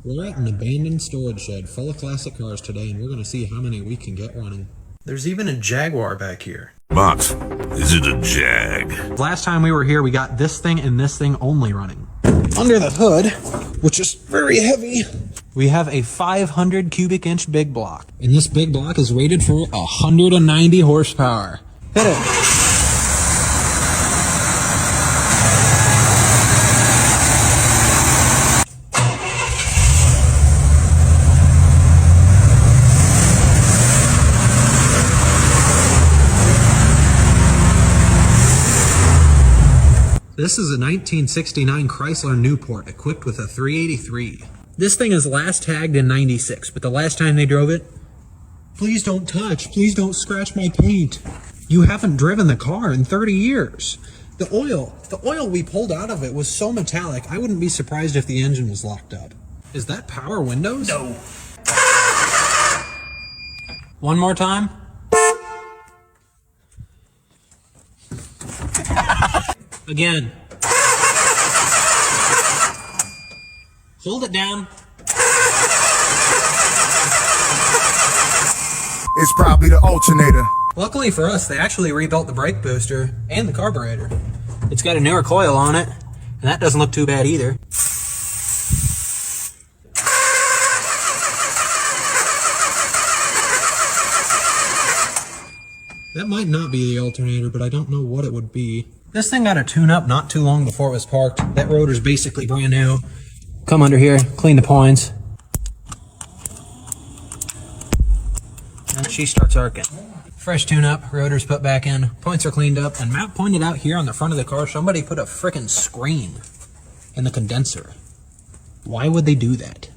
We're at an abandoned storage shed full of classic cars today, and we're going to see how many we can get running. There's even a Jaguar back here. But is it a Jag? Last time we were here, we got this thing and this thing only running. Under the hood, which is very heavy, we have a 500 cubic inch big block. And this big block is rated for 190 horsepower. Hit it. This is a 1969 Chrysler Newport equipped with a 383. This thing is last tagged in 96, but the last time they drove it, please don't touch, please don't scratch my paint. You haven't driven the car in 30 years. The oil we pulled out of it was so metallic, I wouldn't be surprised if the engine was locked up. Is that power windows? No. One more time. Again. Hold it down. It's probably the alternator. Luckily for us, they actually rebuilt the brake booster and the carburetor. It's got a newer coil on it, and that doesn't look too bad either. That might not be the alternator, but I don't know what it would be. This thing got a tune-up not too long before it was parked. That rotor's basically brand new. Come under here, clean the points. And she starts arcing. Fresh tune-up, rotor's put back in, points are cleaned up, and Matt pointed out here on the front of the car, somebody put a frickin' screen in the condenser. Why would they do that?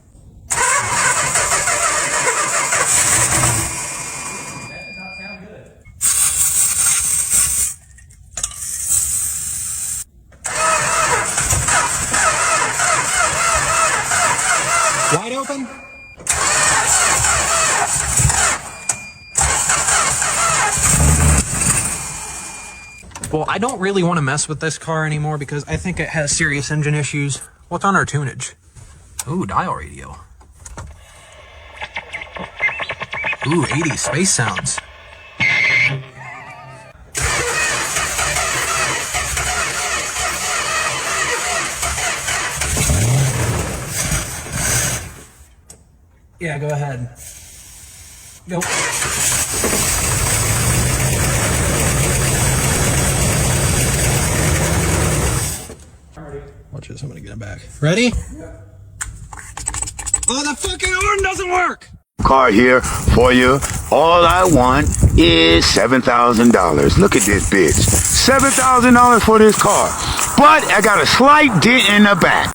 Wide open? Well, I don't really want to mess with this car anymore because I think it has serious engine issues. What's on our tunage? Ooh, dial radio. Ooh, 80s space sounds. Yeah, go ahead. Go. Watch this, I'm gonna get it back. Ready? Yeah. Oh, the fucking horn doesn't work! Car here for you. All I want is $7,000. Look at this bitch. $7,000 for this car. But I got a slight dent in the back.